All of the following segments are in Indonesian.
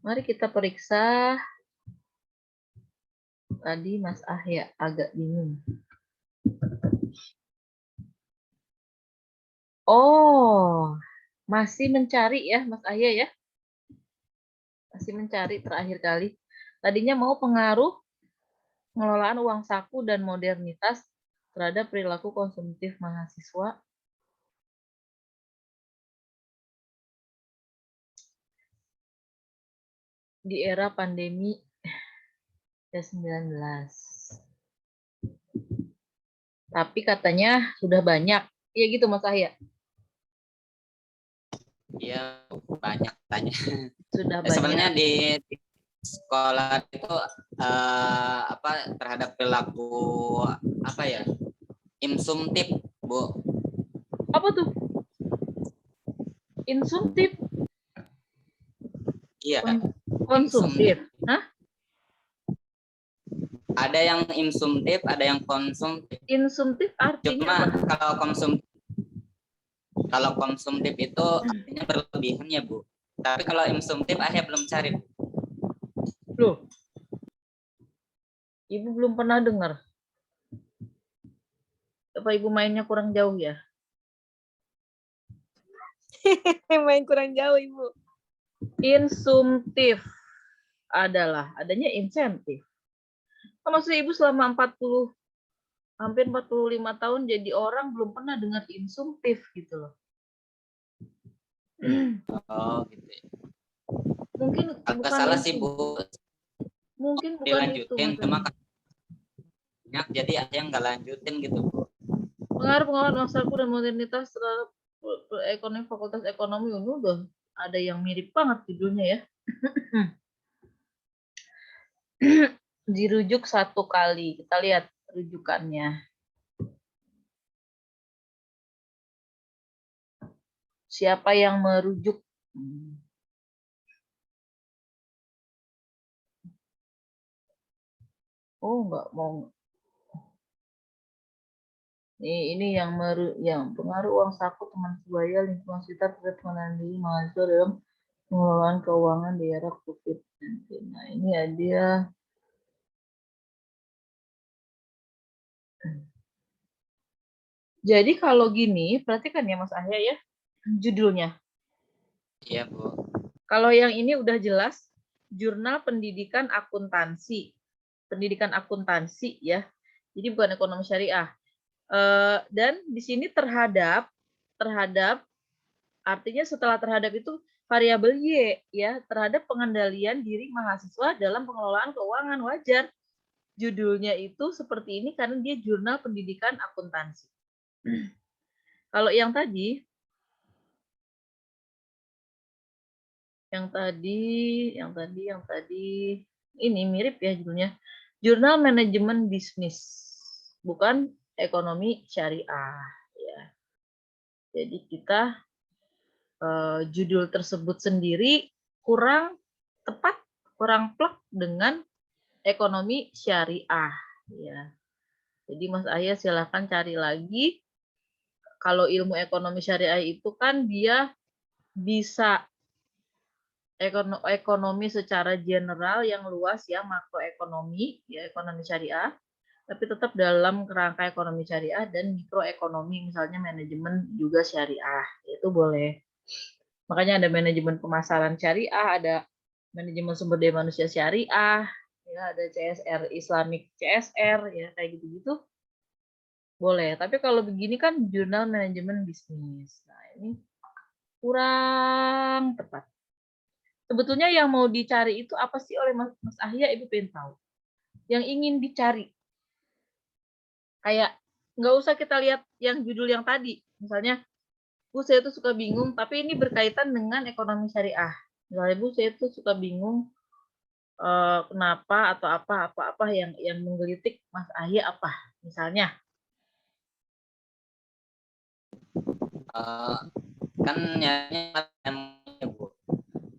Mari kita periksa. Tadi Mas Ahya agak bingung. Oh, masih mencari ya Mas Ahya ya? Masih mencari terakhir kali. Tadinya mau pengaruh pengelolaan uang saku dan modernitas terhadap perilaku konsumtif mahasiswa. Di era pandemi COVID-19. Tapi katanya sudah banyak. Iya gitu Mas Ahya? Iya, banyak tanya. Sudah banyak. Sebenarnya di sekolah itu terhadap perilaku insumtif, Bu. Apa tuh? Insumtif? Iya. Konsumtif? Hah? Ada yang insumtif, ada yang konsumtif. Insumtif artinya Cuma apa? kalau konsumtif itu artinya berlebihan ya, Bu. Tapi kalau insumtif Ahya belum cari. Loh, Ibu belum pernah dengar. Apa Ibu mainnya kurang jauh ya? Main kurang jauh, Ibu. Insumtif adalah adanya insentif. Maksudnya Ibu selama hampir 45 tahun jadi orang belum pernah dengar insumtif gitu loh. Oh, gitu. Mungkin bukan salah sih, Bu. Mungkin bukan dilanjutin, itu. cuma banyak jadi ada yang nggak lanjutin gitu, Bu. Pengaruh uang saku dan modernitas terhadap ekonomi fakultas ekonomi ini udah ada yang mirip banget judulnya ya. Dirujuk satu kali. Kita lihat rujukannya. Siapa yang merujuk? Oh, enggak mau. Ini yang pengaruh uang saku teman sebaya lingkungan sekitar terhadap pengenalan diri mahasiswa dalam pengelolaan keuangan di era COVID-19. Nah, ini ada jadi kalau gini, perhatikan ya Mas Ahya ya, judulnya. Iya, Bu. Kalau yang ini udah jelas, Jurnal Pendidikan Akuntansi. Pendidikan akuntansi ya. Jadi bukan ekonomi syariah. Dan di sini terhadap artinya setelah terhadap itu variabel Y ya, terhadap pengendalian diri mahasiswa dalam pengelolaan keuangan. Wajar judulnya itu seperti ini karena dia Jurnal Pendidikan Akuntansi. Kalau yang tadi ini mirip ya judulnya. Jurnal Manajemen Bisnis, bukan ekonomi syariah ya. Jadi kita judul tersebut sendiri kurang tepat, kurang plek dengan ekonomi syariah ya. Jadi Mas Ahya silahkan cari lagi. Kalau ilmu ekonomi syariah itu kan dia bisa ekonomi secara general yang luas ya, makroekonomi ya, ekonomi syariah, tapi tetap dalam kerangka ekonomi syariah, dan mikroekonomi misalnya manajemen juga syariah, itu boleh. Makanya ada manajemen pemasaran syariah, ada manajemen sumber daya manusia syariah, ya, ada CSR Islamic CSR ya, kayak gitu-gitu boleh. Tapi kalau begini kan jurnal manajemen bisnis. Nah, ini kurang tepat. Sebetulnya yang mau dicari itu apa sih oleh Mas Ahya, Ibu pengen tahu. Yang ingin dicari. Kayak nggak usah kita lihat yang judul yang tadi. Misalnya, Bu saya tuh suka bingung, tapi ini berkaitan dengan ekonomi syariah. Misalnya Bu saya tuh suka bingung kenapa atau apa yang menggelitik Mas Ahya apa misalnya. Kan nyari Bu.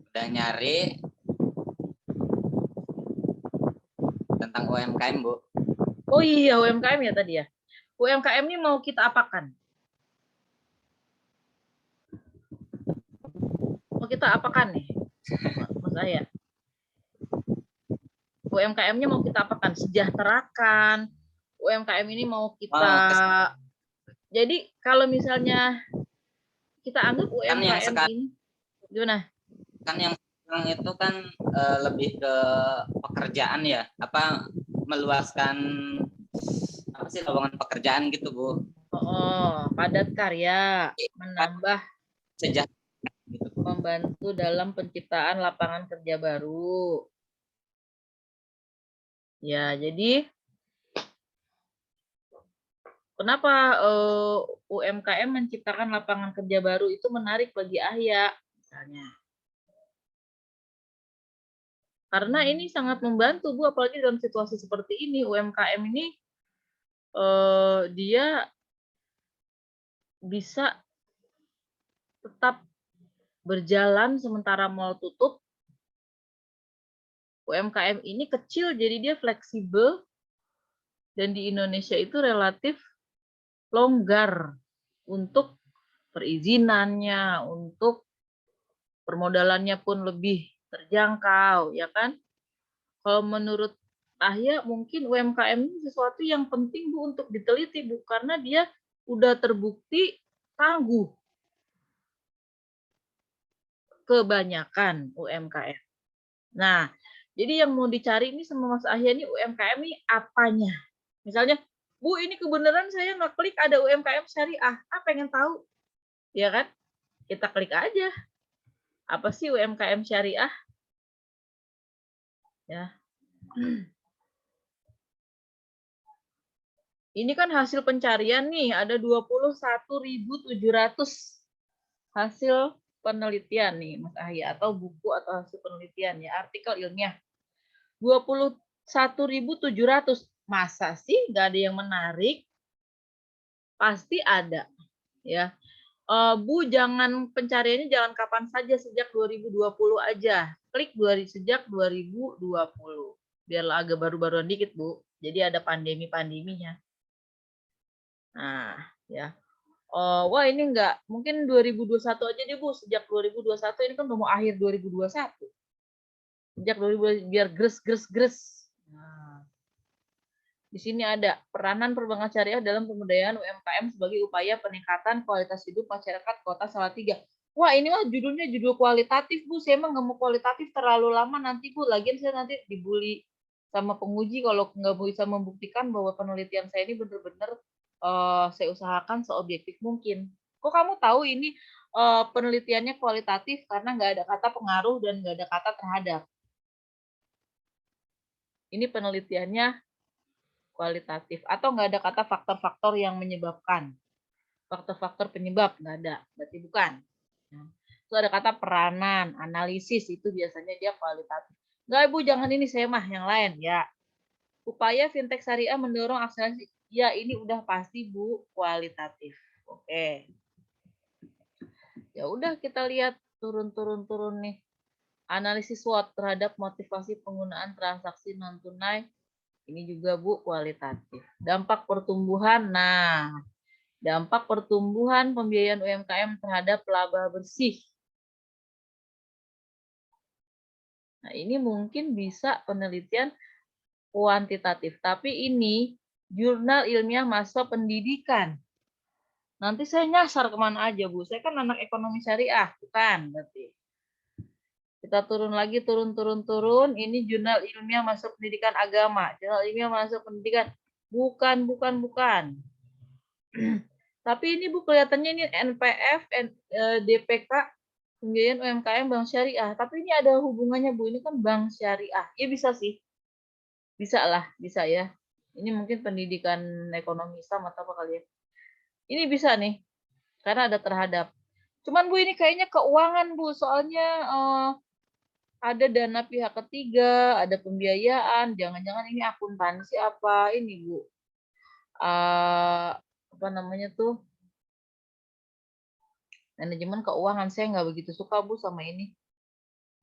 Udah nyari tentang UMKM, Bu. Oh iya, UMKM ya tadi ya. UMKM ini mau kita apakan? Mau kita apakan nih, Mas Ahya? UMKM-nya mau kita apakan? Sejahterakan. UMKM ini mau kita... Jadi kalau misalnya kita anggap Kan yang UMKM sekarang, ini... Gimana? kan yang sekarang itu kan lebih ke pekerjaan ya, apa meluaskan apa sih lowongan pekerjaan gitu Bu. Padat karya, menambah Sejahtera gitu. membantu dalam penciptaan lapangan kerja baru. Ya, jadi kenapa UMKM menciptakan lapangan kerja baru itu menarik bagi Ahya misalnya. Karena ini sangat membantu Bu, apalagi dalam situasi seperti ini UMKM ini dia bisa tetap berjalan sementara mall tutup. UMKM ini kecil jadi dia fleksibel dan di Indonesia itu relatif longgar untuk perizinannya, untuk permodalannya pun lebih terjangkau, ya kan? Kalau menurut Ahya mungkin UMKM ini sesuatu yang penting Bu untuk diteliti Bu, karena dia udah terbukti tangguh. Kebanyakan UMKM. Nah, jadi yang mau dicari ini sama Mas Ahya ini UMKM ini apanya? Misalnya, Bu ini kebenaran saya ngeklik ada UMKM syariah, pengen tahu, ya kan? Kita klik aja. Apa sih UMKM syariah? Ya. Ini kan hasil pencarian nih, ada 21.700 hasil penelitian nih Mas Ahya, atau buku atau hasil penelitian ya, artikel ilmiah. 21.700. Masa sih nggak ada yang menarik? Pasti ada ya. Bu, jangan pencariannya jangan kapan saja, sejak 2020 aja. Klik sejak 2020. Biarlah agak baru-baruan dikit, Bu. Jadi ada pandemi-pandeminya. Nah, ya. Wah ini enggak, mungkin 2021 aja deh Bu, sejak 2021 ini kan udah mau akhir 2021. Sejak 2020 biar gres. Nah, di sini ada peranan perbankan syariah dalam pemberdayaan UMKM sebagai upaya peningkatan kualitas hidup masyarakat Kota Salatiga. Wah ini mah judulnya judul kualitatif Bu, saya emang nggak mau kualitatif terlalu lama nanti Bu, lagian saya nanti dibully sama penguji kalau nggak bisa membuktikan bahwa penelitian saya ini benar-benar saya usahakan seobjektif mungkin. Kok kamu tahu ini penelitiannya kualitatif? Karena nggak ada kata pengaruh dan nggak ada kata terhadap. Ini penelitiannya kualitatif. Atau nggak ada kata faktor-faktor yang menyebabkan. Faktor-faktor penyebab nggak ada. Berarti bukan. Itu ada kata peranan, analisis. Itu biasanya dia kualitatif. Nggak Bu, jangan ini, saya mah yang lain. Ya. Upaya fintech syariah mendorong akselerasi. Ya, ini udah pasti Bu, kualitatif. Oke. Ya udah kita lihat turun nih. Analisis SWOT terhadap motivasi penggunaan transaksi non tunai. Ini juga Bu, kualitatif. Dampak pertumbuhan. Nah, dampak pertumbuhan pembiayaan UMKM terhadap laba bersih. Nah, ini mungkin bisa penelitian kuantitatif. Tapi ini jurnal ilmiah mahasiswa pendidikan. Nanti saya nyasar kemana aja, Bu? Saya kan anak ekonomi syariah, bukan? Berarti. Kita turun lagi, turun. Ini jurnal ilmiah masuk pendidikan agama. Jurnal ilmiah masuk pendidikan. Bukan. Tapi ini Bu, kelihatannya ini NPF, DPK, pembiayaan UMKM Bank Syariah. Tapi ini ada hubungannya Bu, ini kan Bank Syariah. Ya bisa sih. Bisa lah, bisa ya. Ini mungkin pendidikan ekonomi Islam atau apa kali ya. Ini bisa nih, karena ada terhadap. Cuman Bu, ini kayaknya keuangan Bu, soalnya ada dana pihak ketiga, ada pembiayaan, jangan-jangan ini akuntansi apa ini Bu? Apa namanya tuh? Manajemen keuangan. Saya nggak begitu suka Bu sama ini.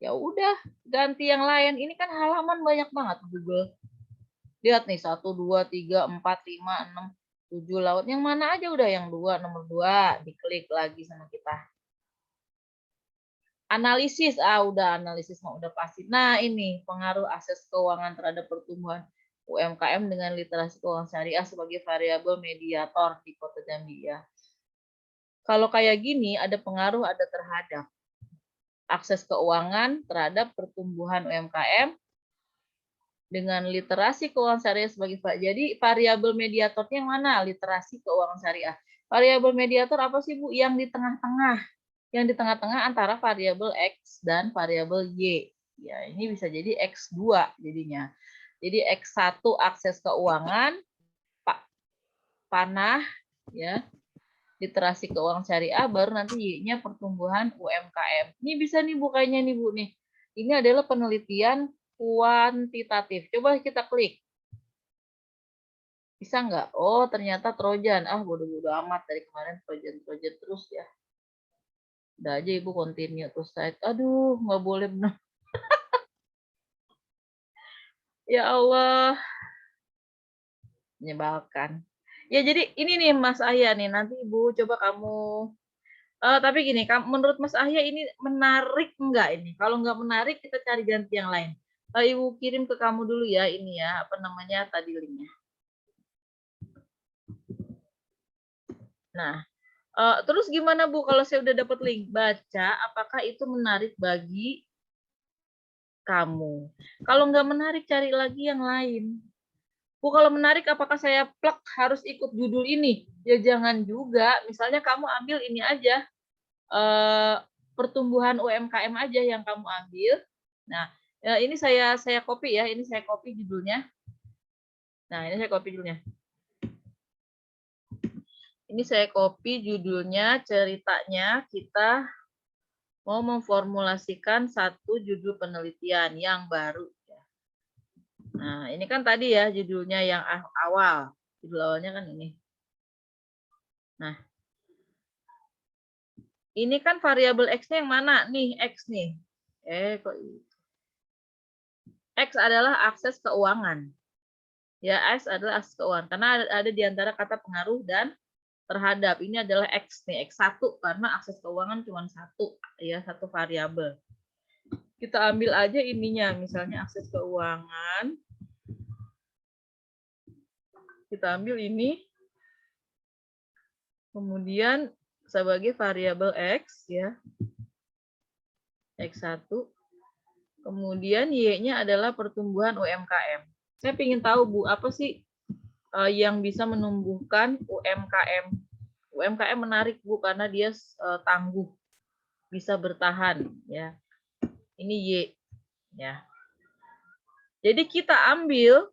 Ya udah, ganti yang lain. Ini kan halaman banyak banget Google. Lihat nih, 1, 2, 3, 4, 5, 6, 7 laut. Yang mana aja udah yang 2, nomor 2, diklik lagi sama kita. Analisis, udah analisis mah udah pasti. Nah, ini pengaruh akses keuangan terhadap pertumbuhan UMKM dengan literasi keuangan syariah sebagai variabel mediator di Kota Jambi ya. Kalau kayak gini ada pengaruh ada terhadap akses keuangan terhadap pertumbuhan UMKM dengan literasi keuangan syariah sebagai jadi variabel mediatornya yang mana? Literasi keuangan syariah. Variabel mediator apa sih Bu? Yang di tengah-tengah. Yang di tengah-tengah antara variabel X dan variabel Y. Ya, ini bisa jadi X2 jadinya. Jadi X1 akses keuangan, panah, ya, literasi keuangan syariah, baru nanti Y-nya pertumbuhan UMKM. Ini bisa nih bukanya nih Bu nih. Ini adalah penelitian kuantitatif. Coba kita klik. Bisa nggak? Oh, ternyata Trojan. Bodoh-bodoh amat dari kemarin Trojan terus ya. Udah aja Ibu continue to site. Aduh, nggak boleh benar. Ya Allah. Menyebalkan. Ya, jadi ini nih Mas Ahya nih. Nanti Ibu coba kamu. Tapi gini, menurut Mas Ahya ini menarik enggak ini? Kalau nggak menarik, kita cari ganti yang lain. Ibu kirim ke kamu dulu ya, ini ya, apa namanya tadi linknya. Nah, terus gimana Bu kalau saya udah dapat link? Baca, apakah itu menarik bagi kamu? Kalau nggak menarik, cari lagi yang lain. Bu, kalau menarik, apakah saya plek harus ikut judul ini? Ya jangan juga. Misalnya kamu ambil ini aja, pertumbuhan UMKM aja yang kamu ambil. Nah, ini saya copy ya. Ini saya copy judulnya. Nah, ini saya copy judulnya. Ini saya copy judulnya, ceritanya kita mau memformulasikan satu judul penelitian yang baru. Nah, ini kan tadi ya judulnya yang awal. Judul awalnya kan ini. Nah, ini kan variabel X-nya yang mana? Nih, X nih. Kok ini? X adalah akses keuangan. Ya, X adalah akses keuangan. Karena ada di antara kata pengaruh dan terhadap. Ini adalah X nih, X1. Karena akses keuangan cuma satu. Ya, satu variabel. Kita ambil aja ininya. Misalnya akses keuangan. Kita ambil ini. Kemudian sebagai variabel X. Ya. X1. Kemudian Y-nya adalah pertumbuhan UMKM. Saya ingin tahu Bu, apa sih yang bisa menumbuhkan UMKM? UMKM menarik Bu karena dia tangguh, bisa bertahan ya. Ini Y ya. Jadi kita ambil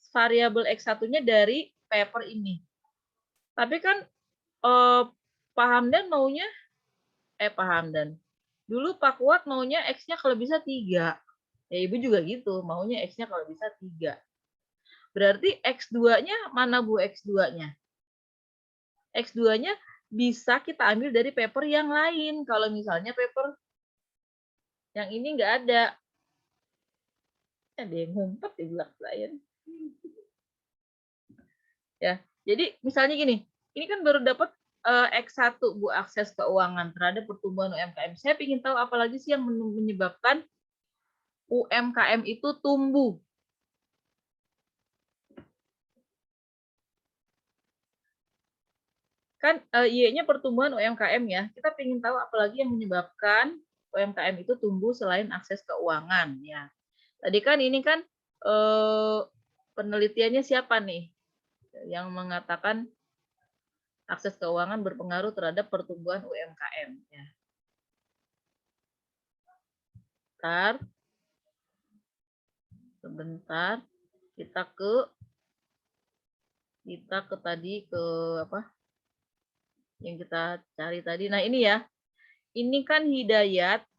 variabel X1-nya dari paper ini. Tapi kan Pak Hamdan maunya Pak Hamdan. Dulu Pak Kuat maunya X-nya kalau bisa 3. Ya Ibu juga gitu, maunya X-nya kalau bisa 3. Berarti X2-nya mana Bu X2-nya? X2-nya bisa kita ambil dari paper yang lain. Kalau misalnya paper yang ini nggak ada. Ada yang ngumpet di belakang saya. Ya, jadi misalnya gini, ini kan baru dapat X1 Bu, akses keuangan terhadap pertumbuhan UMKM. Saya ingin tahu apalagi sih yang menyebabkan UMKM itu tumbuh. Kan Y-nya pertumbuhan UMKM ya. Kita ingin tahu apalagi yang menyebabkan UMKM itu tumbuh selain akses keuangan ya. Tadi kan ini kan penelitiannya siapa nih yang mengatakan akses keuangan berpengaruh terhadap pertumbuhan UMKM ya. Sebentar kita ke tadi ke apa yang kita cari tadi. Nah ini ya, ini kan Hidayat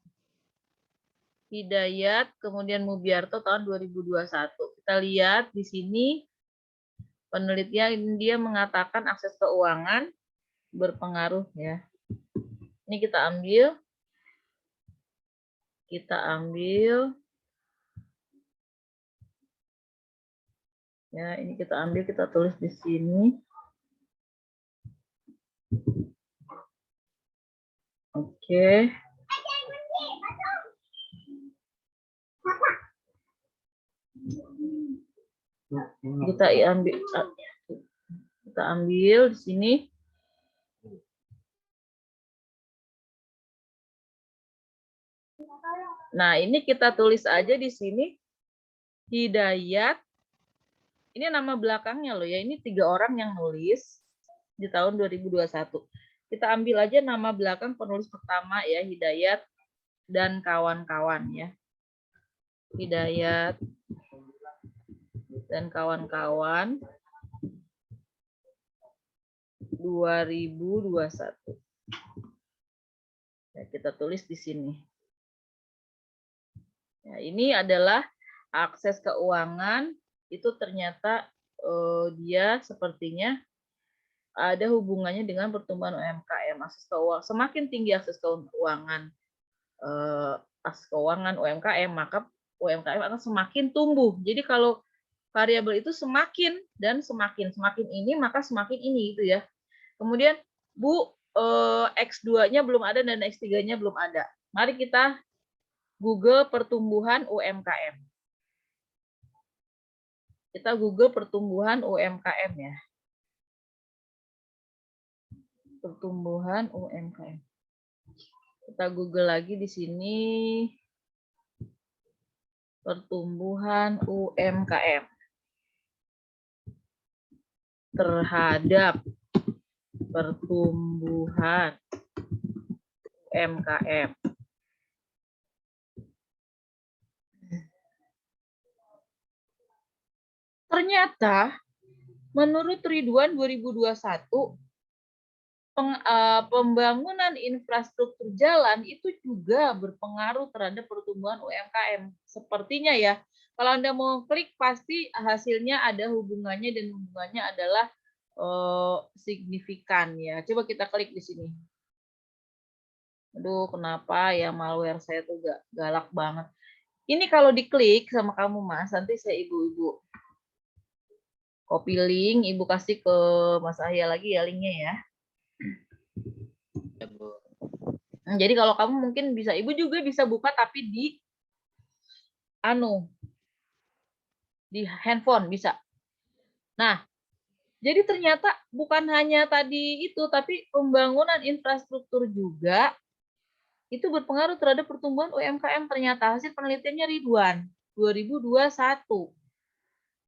kemudian Mubiarto tahun 2021. Kita lihat di sini penelitian dia mengatakan akses keuangan berpengaruh ya. Ini kita ambil ya, ini kita tulis di sini. Oke. Kita ambil di sini. Nah, ini kita tulis aja di sini Hidayat. Ini nama belakangnya loh ya. Ini 3 orang yang nulis di tahun 2021. Kita ambil aja nama belakang penulis pertama ya, Hidayat dan kawan-kawan ya. Hidayat dan kawan-kawan 2021. Ya, kita tulis di sini. Ya, ini adalah akses keuangan. Itu ternyata dia sepertinya ada hubungannya dengan pertumbuhan UMKM. Akses keuangan, semakin tinggi akses keuangan UMKM, maka UMKM akan semakin tumbuh. Jadi kalau variabel itu semakin dan semakin ini maka semakin ini gitu ya. Kemudian Bu, X2-nya belum ada dan X3-nya belum ada. Mari kita Google pertumbuhan UMKM. Kita Google pertumbuhan UMKM ya. Pertumbuhan UMKM. Kita Google lagi di sini. Pertumbuhan UMKM. Terhadap pertumbuhan UMKM. Ternyata menurut Ridwan 2021 pembangunan infrastruktur jalan itu juga berpengaruh terhadap pertumbuhan UMKM. Sepertinya ya, kalau Anda mau klik pasti hasilnya ada hubungannya dan hubungannya adalah signifikan ya. Coba kita klik di sini. Aduh, kenapa ya malware saya tuh galak banget. Ini kalau diklik sama kamu Mas, nanti saya ibu-ibu copy link, Ibu kasih ke Mas Ahya lagi ya linknya ya. Ya, Bu. Jadi kalau kamu mungkin bisa, Ibu juga bisa buka tapi di handphone bisa. Nah, jadi ternyata bukan hanya tadi itu, tapi pembangunan infrastruktur juga itu berpengaruh terhadap pertumbuhan UMKM ternyata. Hasil penelitiannya Ridwan 2021.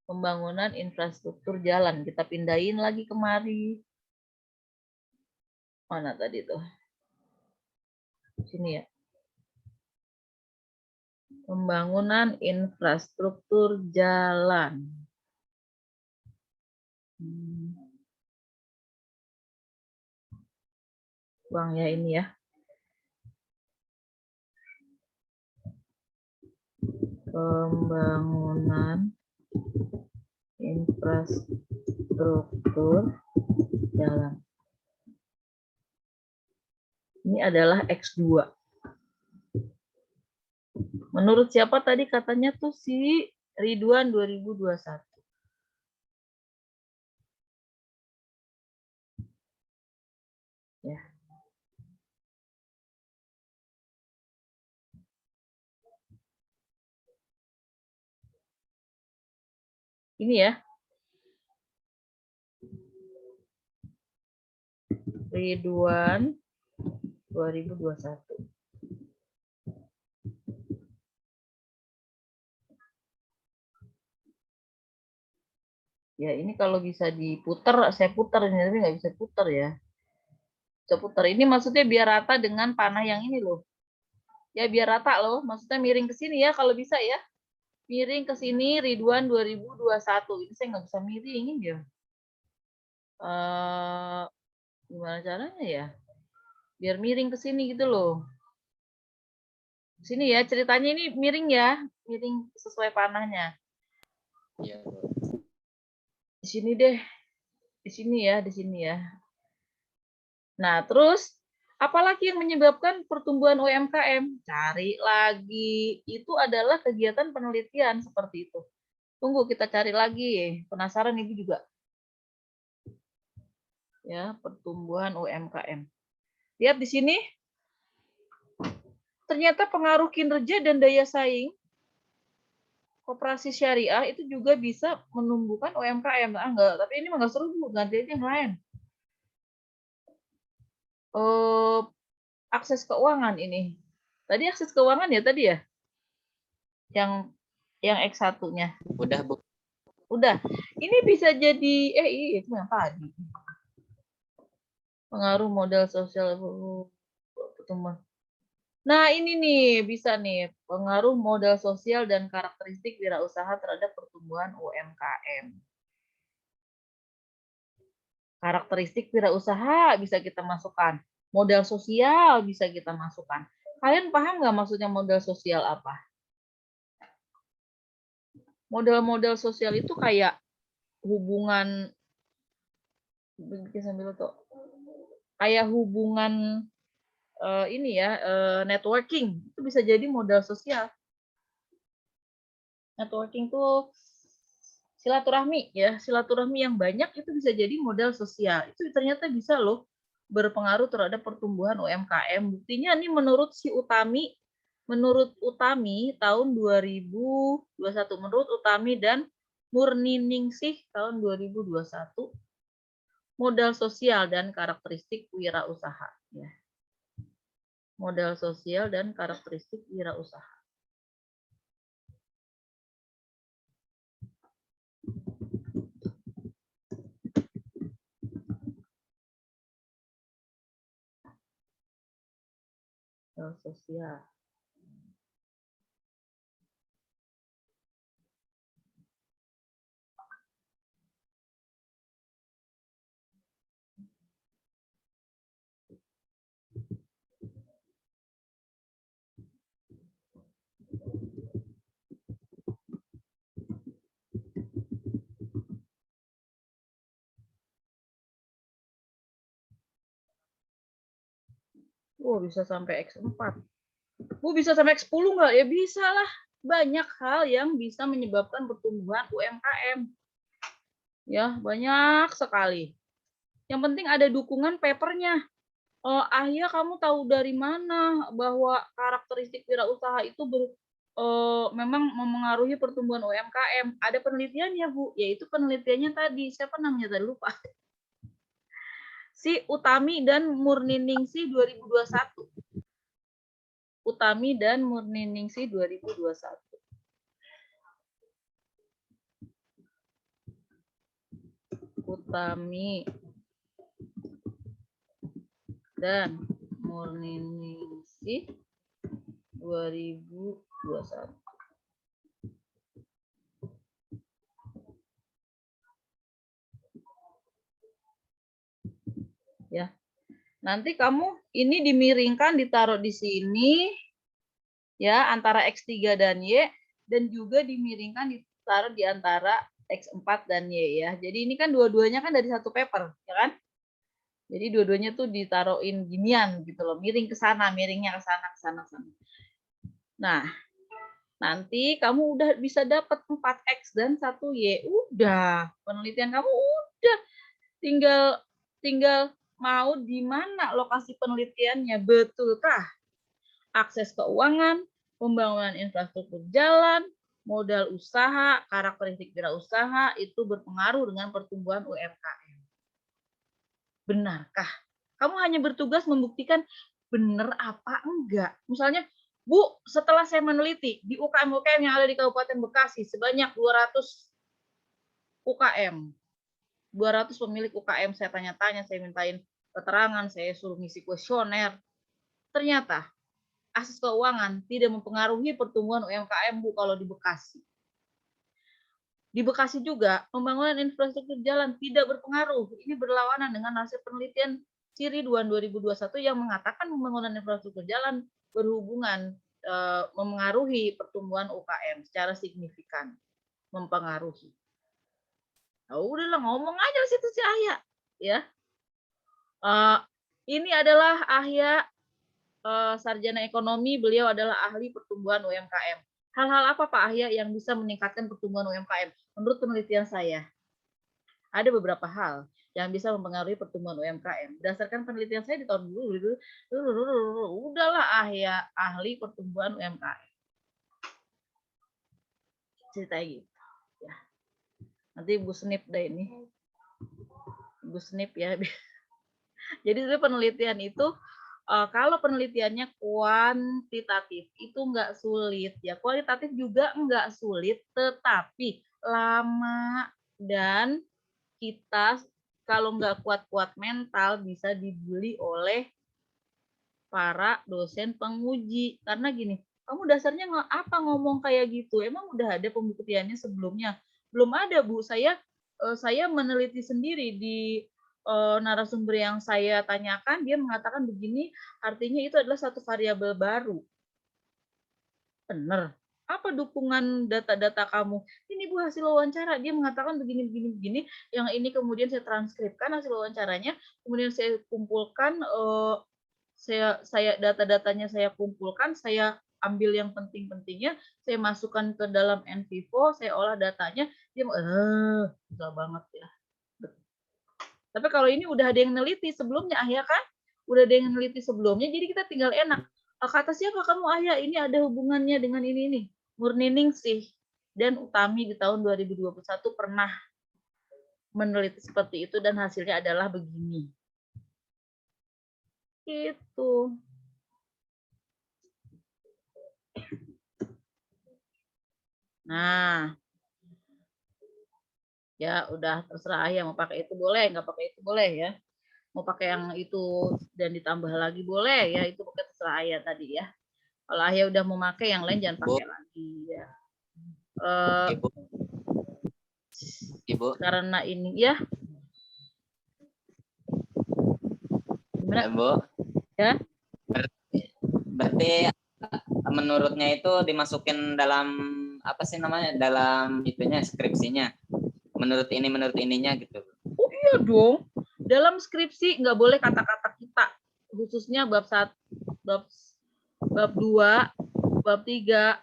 Pembangunan infrastruktur jalan. Kita pindahin lagi kemari. Mana tadi tuh? Sini ya. Pembangunan infrastruktur jalan. Bang ya ini ya. Pembangunan infrastruktur jalan. Ini adalah X2. Menurut siapa tadi katanya tuh si Ridwan 2021. Ya. Ini ya. Ridwan 2021. Ya ini kalau bisa diputer, saya putar ini tapi nggak bisa putar ya. Bisa putar ini maksudnya biar rata dengan panah yang ini loh. Ya biar rata loh, maksudnya miring ke sini ya kalau bisa ya. Miring ke sini Ridwan 2021. Ini saya nggak bisa miringin ya. Gimana caranya ya? Biar miring ke sini gitu loh. Sini ya ceritanya ini miring ya, miring sesuai panahnya. Iya, Bu. Di sini deh, di sini ya, di sini ya. Nah terus apalagi yang menyebabkan pertumbuhan UMKM? Cari lagi, itu adalah kegiatan penelitian seperti itu. Tunggu kita cari lagi, penasaran Ibu juga. Ya, pertumbuhan UMKM. Lihat di sini. Ternyata pengaruh kinerja dan daya saing Koperasi syariah itu juga bisa menumbuhkan UMKM. Ah, enggak, tapi ini mah nggak seru, Bu. Ganti aja yang lain. Akses keuangan ini. Tadi akses keuangan ya tadi ya? Yang X1-nya. Udah, Bu. Udah. Ini bisa jadi iya itu yang tadi. Pengaruh modal sosial pertumbuhan. Nah, ini nih bisa nih pengaruh modal sosial dan karakteristik wirausaha terhadap pertumbuhan UMKM. Karakteristik wirausaha bisa kita masukkan. Modal sosial bisa kita masukkan. Kalian paham nggak maksudnya modal sosial apa? Modal-modal sosial itu kayak hubungan kayak hubungan networking itu bisa jadi modal sosial. Networking tuh silaturahmi ya, silaturahmi yang banyak itu bisa jadi modal sosial. Itu ternyata bisa loh berpengaruh terhadap pertumbuhan UMKM. Buktinya nih menurut Utami tahun 2021, menurut Utami dan Murniningsih tahun 2021, modal sosial dan karakteristik wirausaha ya. Modal sosial dan karakteristik wirausaha. Modal sosial. Bisa sampai X4. Bisa sampai X10 nggak? Ya bisa lah. Banyak hal yang bisa menyebabkan pertumbuhan UMKM. Ya, banyak sekali. Yang penting ada dukungan papernya. Ahya, kamu tahu dari mana bahwa karakteristik wirausaha itu memang memengaruhi pertumbuhan UMKM? Ada penelitiannya, Bu. Yaitu penelitiannya tadi. Siapa namanya tadi? Lupa. Si Utami dan Murniningsih 2021. Utami dan Murniningsih 2021. Utami dan Murniningsih 2021. Ya. Nanti kamu ini dimiringkan, ditaruh di sini ya, antara X3 dan Y, dan juga dimiringkan ditaruh di antara X4 dan Y ya. Jadi ini kan dua-duanya kan dari satu paper, ya kan? Jadi dua-duanya tuh ditaruhin ginian gitu loh, miring ke sana, miringnya ke sana, ke sana, ke sana. Nah, nanti kamu udah bisa dapat 4X dan 1Y. Udah, penelitian kamu udah. Tinggal mau di mana lokasi penelitiannya, betulkah? Akses keuangan, pembangunan infrastruktur jalan, modal usaha, karakteristik wirausaha itu berpengaruh dengan pertumbuhan UMKM. Benarkah? Kamu hanya bertugas membuktikan benar apa enggak. Misalnya, Bu, setelah saya meneliti di UKM-UKM yang ada di Kabupaten Bekasi sebanyak 200 UKM. 200 pemilik UKM saya tanya-tanya, saya mintain keterangan, saya suruh ngisi kuesioner. Ternyata akses keuangan tidak mempengaruhi pertumbuhan UMKM, Bu, kalau di Bekasi. Di Bekasi juga pembangunan infrastruktur jalan tidak berpengaruh. Ini berlawanan dengan hasil penelitian Ciriduan 2021 yang mengatakan pembangunan infrastruktur jalan berhubungan memengaruhi pertumbuhan UKM secara signifikan, mempengaruhi. Nah, udahlah ngomong aja di situ si Ahya, ya. Ini adalah Ahya, sarjana ekonomi, beliau adalah ahli pertumbuhan UMKM. Hal-hal apa Pak Ahya yang bisa meningkatkan pertumbuhan UMKM? Menurut penelitian saya, ada beberapa hal yang bisa mempengaruhi pertumbuhan UMKM. Berdasarkan penelitian saya di tahun dulu, udahlah Ahya ahli pertumbuhan UMKM. ceritanya gitu. Ya. Nanti Ibu snip deh ini. Ibu snip ya. Jadi sebenarnya penelitian itu kalau penelitiannya kuantitatif itu nggak sulit ya, kualitatif juga nggak sulit, tetapi lama dan kita kalau nggak kuat-kuat mental bisa dibully oleh para dosen penguji. Karena gini, kamu dasarnya apa ngomong kayak gitu? Emang udah ada pembuktiannya sebelumnya? Belum ada, Bu. Saya meneliti sendiri di narasumber yang saya tanyakan, dia mengatakan begini, artinya itu adalah satu variabel baru. Benar. Apa dukungan data-data kamu? Ini Bu hasil wawancara, dia mengatakan begini, begini, begini. Yang ini kemudian saya transkripkan hasil wawancaranya, kemudian saya kumpulkan, saya data-datanya saya kumpulkan, saya ambil yang penting-pentingnya, saya masukkan ke dalam NVivo, saya olah datanya, dia susah banget ya. Tapi kalau ini udah ada yang neliti sebelumnya, ya kan? Udah ada yang neliti sebelumnya, jadi kita tinggal enak. Kata siapa kamu, Ayah? Ini ada hubungannya dengan ini. Murniningsih dan Utami di tahun 2021 pernah meneliti seperti itu dan hasilnya adalah begini. Gitu. Nah, ya udah terserah Ayah mau pakai itu boleh, nggak pakai itu boleh ya. Mau pakai yang itu dan ditambah lagi boleh ya, itu pakai terserah Ayah tadi ya. Kalau Ayah udah mau pakai yang lain jangan pakai lagi ya. Ibu. Karena ini ya. Gimana? Ya, Bu. Ya. Berarti menurutnya itu dimasukin dalam apa sih namanya? Dalam itunya skripsinya. Menurut ininya gitu. Oh iya dong. Dalam skripsi nggak boleh kata-kata kita, khususnya bab 1, bab 2, bab 3.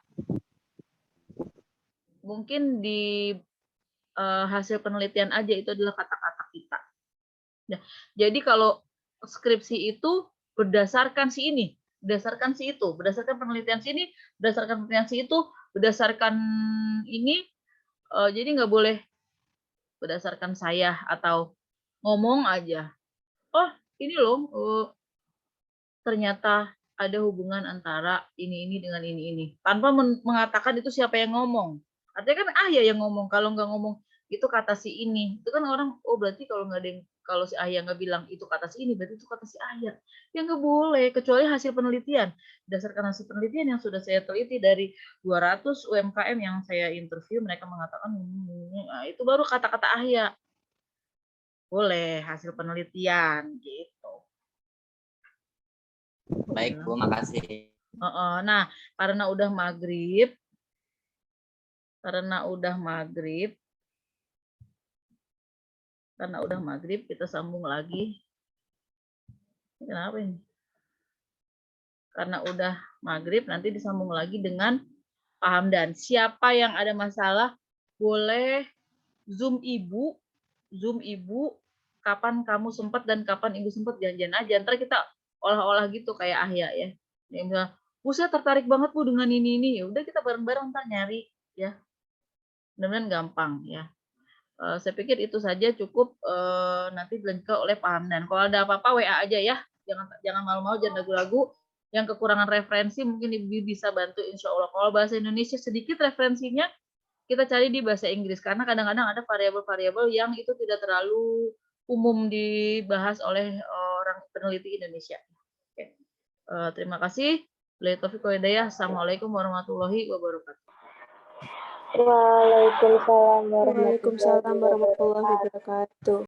Mungkin di hasil penelitian aja itu adalah kata-kata kita. Nah, jadi kalau skripsi itu berdasarkan si ini, berdasarkan si itu, berdasarkan penelitian sini, berdasarkan penelitian si itu, berdasarkan ini, jadi nggak boleh berdasarkan saya atau ngomong aja. Oh, ini loh, ternyata ada hubungan antara ini dengan ini. Tanpa mengatakan itu siapa yang ngomong. Artinya kan Ayah yang ngomong. Kalau nggak ngomong itu kata si ini. Itu kan orang, oh berarti kalau nggak ada yang, kalau si Ayah nggak bilang itu kata si ini, berarti itu kata si Ayah. Ya nggak boleh, kecuali hasil penelitian. Berdasarkan hasil penelitian yang sudah saya teliti dari 200 UMKM yang saya interview, mereka mengatakan, nah, itu baru kata-kata Ayah. Boleh, hasil penelitian, gitu. Baik, Bu, makasih. Nah, karena udah maghrib, kita sambung lagi. Kenapa ini? Karena udah maghrib, nanti disambung lagi dengan Pak Hamdan. Siapa yang ada masalah, boleh Zoom Ibu, kapan kamu sempat dan kapan Ibu sempat janjian aja. Ntar kita olah-olah gitu kayak Ahya ya. Dia bilang, Bu, saya tertarik banget Bu dengan ini. Ya udah kita bareng-bareng ntar nyari ya. Mudah-mudahan gampang ya. Saya pikir itu saja cukup, nanti dilanjutkan oleh Pak Hamdan. Kalau ada apa-apa WA aja ya. Jangan malu-malu, jangan ragu-ragu. Yang kekurangan referensi mungkin Ibu bisa bantu insya Allah. Kalau bahasa Indonesia sedikit referensinya, kita cari di bahasa Inggris. Karena kadang-kadang ada variabel-variabel yang itu tidak terlalu umum dibahas oleh orang peneliti Indonesia. Oke. Terima kasih. Assalamualaikum warahmatullahi wabarakatuh. Waalaikumsalam warahmatullahi wabarakatuh.